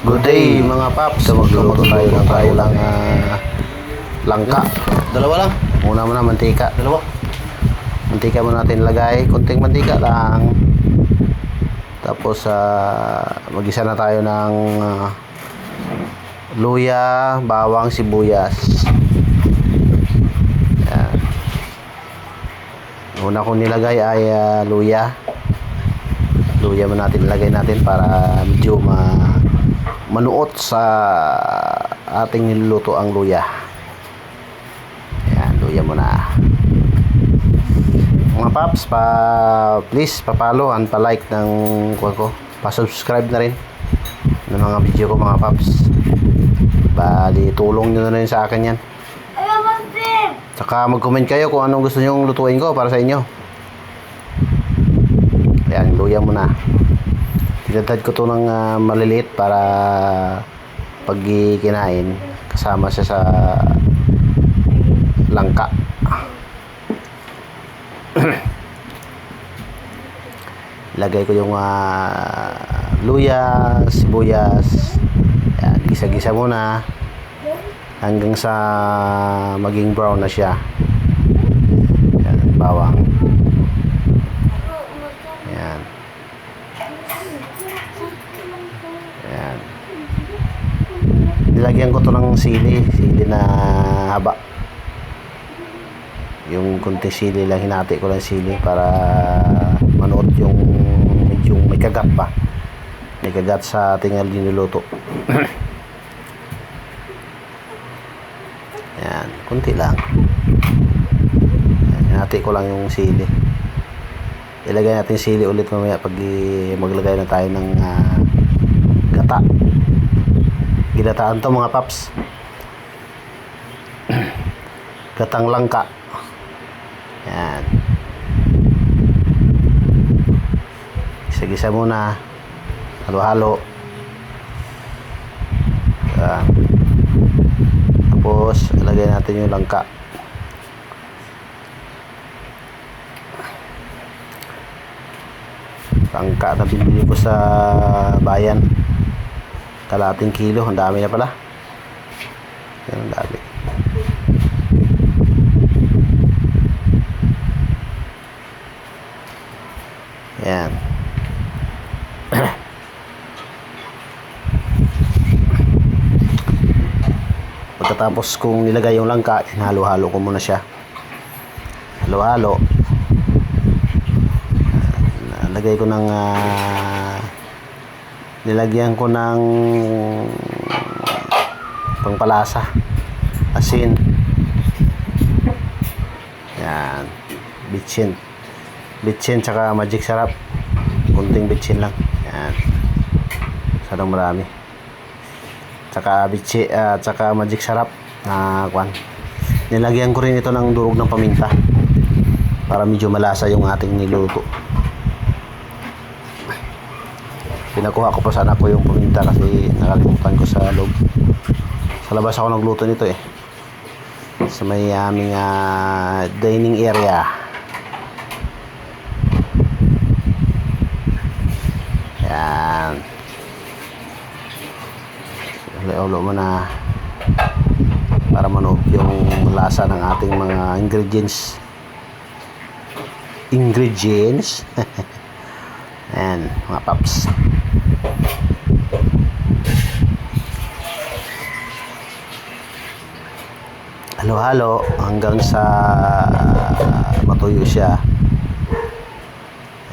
Good day mga paps. Magluluto tayo ng langka. Dalawa lang. Una muna mantika. Dalawa. Mantika muna natin lagay. Kunting mantika lang. Tapos mag-isa na tayo ng luya, bawang, sibuyas. Yan. Una kong nilagay ay luya. Luya mo natin ilagay natin para medyo manuot sa ating niluluto ang luya. Ayan, luya mo na. Mga paps, please pa-follow and pa-like ng ko. Pa-subscribe na rin ng mga video ko mga paps. Bali, tulong nyo na rin sa akin yan. Saka mag-comment kayo kung anong gusto nyong lutuin ko para sa inyo. Ayan, luya mo na. Tinadad ko to ng maliliit para pag kinain kasama siya sa langka. Lagay ko yung luya, sibuyas. Ayan, gisa-gisa muna hanggang sa maging brown na siya. Ayan, bawang. Ayan. Ayan. Nilagyan ko to ng sili na haba. Yung kunti sili lang, hinati ko lang sili para manuot yung medyo may kagat pa. May kagat sa ating niluluto. Ayan, kunti lang. Ayan, hinati ko lang yung sili. Ilagay natin sili ulit mamaya pag maglagay na tayo ng gata. Ginataan to mga paps. Gatang langka. Yan. Gisa-gisa muna. Halo-halo. Yan. Tapos ilagay natin yung langka. Langka na binili ko sa bayan. Kalating kilo. Ang dami na pala. Yan, ang dami. Yan. Pagkatapos kung nilagay yung langka, halo-halo ko muna siya. Halo-halo. Lagay ko ng nilagyan ko ng pangpalasa, asin. Yan, bitchin tsaka magic sarap. Kunting bitchin lang. Yan, sarang marami. Tsaka bitchin tsaka magic sarap na kwan. Nilagyan ko rin ito ng durog ng paminta para medyo malasa yung ating niluto. Pinakuha ko pa sa anak ko yung paminta kasi nakalimutan ko sa loob. Sa labas ako nagluto nito eh. Sa may aming dining area. Yan. Ulo mo na para manuot yung lasa ng ating mga ingredients. Ayan, mga paps. Halo-halo hanggang sa matuyo siya.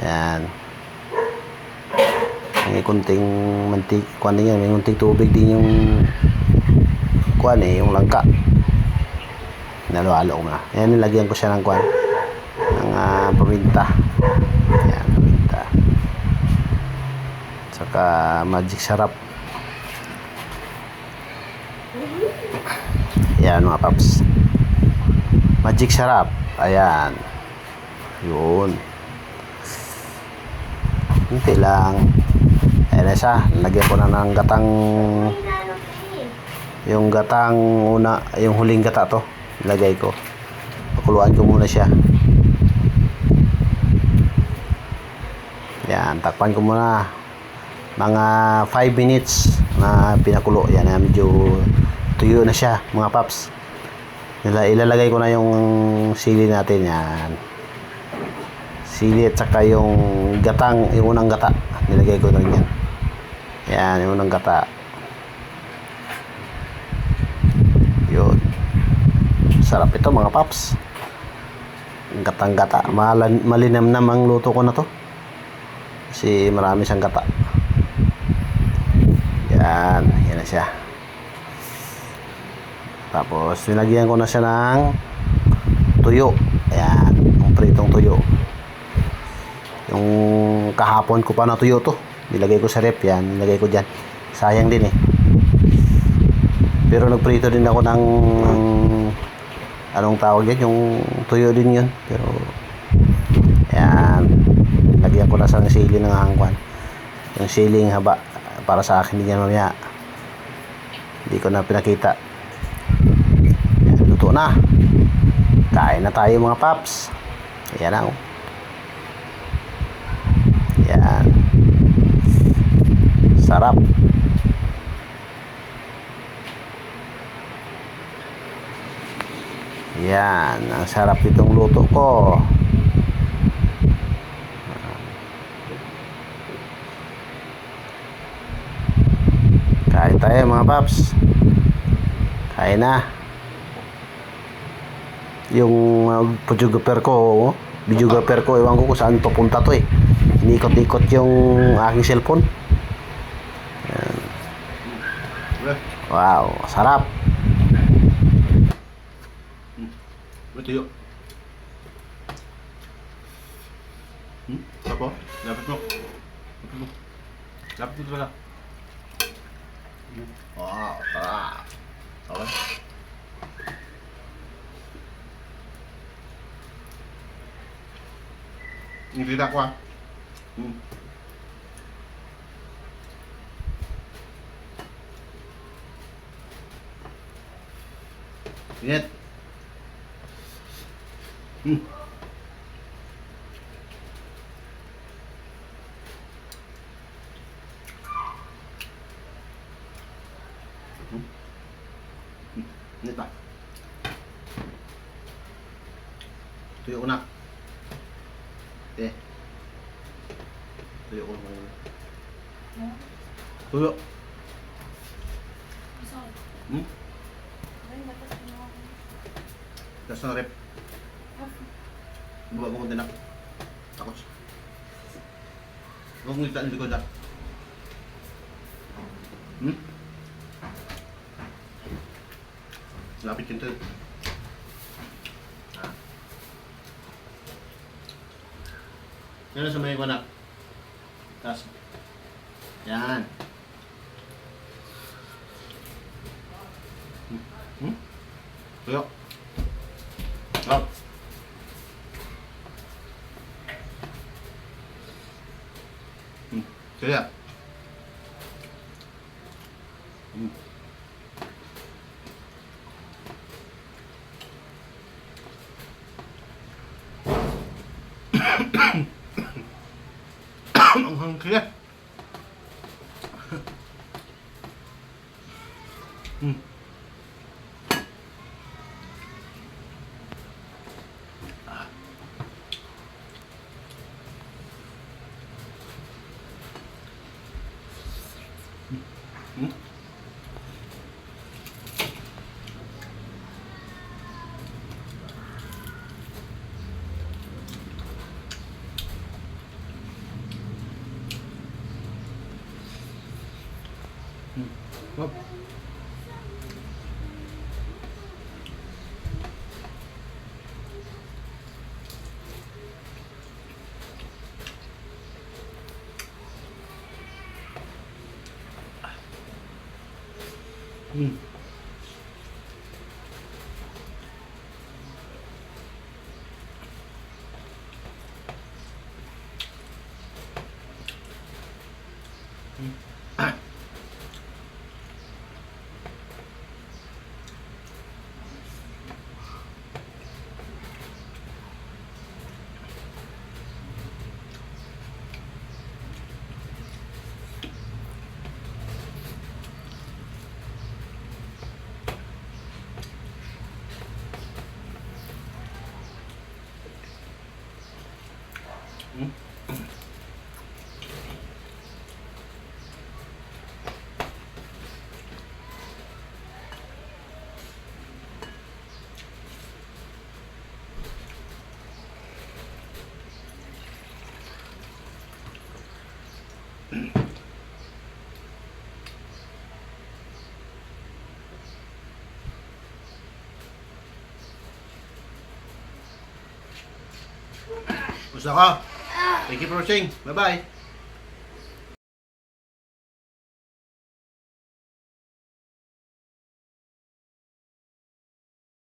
Ayan. May kunting mantik, kuan din yan, may kunting tubig din yung kuan yung langka. Halo-halo ko na. Ayan, nilagyan ko siya ng kuan ng paminta. Ayan, paminta. Saka magic sarap. Ayan mga paps. Magic sarap. Ayan. Yun. Kunti lang. Ayan na siya. Lagyan ko na ng gatang. Yung gatang una. Yung huling gata to. Lagay ko. Pakuluan ko muna siya. Yan. Takpan ko muna. mga 5 minutes na pinakulo. Yan, medyo tuyo na siya mga paps. Ilalagay ko na yung sili natin. Yan, sili at saka yung gatang, yung unang gata nilagay ko na rin yan. Yan, yung unang gata. Yun, sarap ito mga paps. Gatang gata, malinamnam ang luto ko na to kasi marami siyang gata. Yan, yan na siya. Tapos nilagyan ko na siya ng tuyo. Ayan, yung pritong tuyo. Yung kahapon ko pa na tuyo to, nilagay ko sa rep. Yan, nilagay ko dyan. Sayang din eh. Pero nagprito din ako ng anong tawag yan, yung tuyo din yun. Pero ayan, lagyan ko na sa sili ng hangkwan. Yung siling haba para sa akin din yan mamaya. Hindi ko na pinakita. Ayan, luto na. Kain na tayo mga paps. Ayan na. Ayan, sarap. Yan, ang sarap itong luto ko. Kain tayo mga paps. Kain na. Yung videographer ko, ewan ko kung saan papunta to eh. Inikot-ikot yung aking cellphone. Yan. Wow, sarap. Tuyo. Apa? Dapat mo. Dapat mo talaga. Wow, sarap. Okay. Hindi na ako ah. Ingat. Ingat pa. Tuyo ko na. Tuyo ko na. Tuyo. Tapos na rep. Buka mo konti na. Takot. Huwag mo itaan likod ah. Lapit yun to. Yan na sa may ko na. Tapos. Yan. Tuyo. Up. Kaya. Ang hangkaya. Hop. Gusto ko? Thank you for watching. Bye-bye.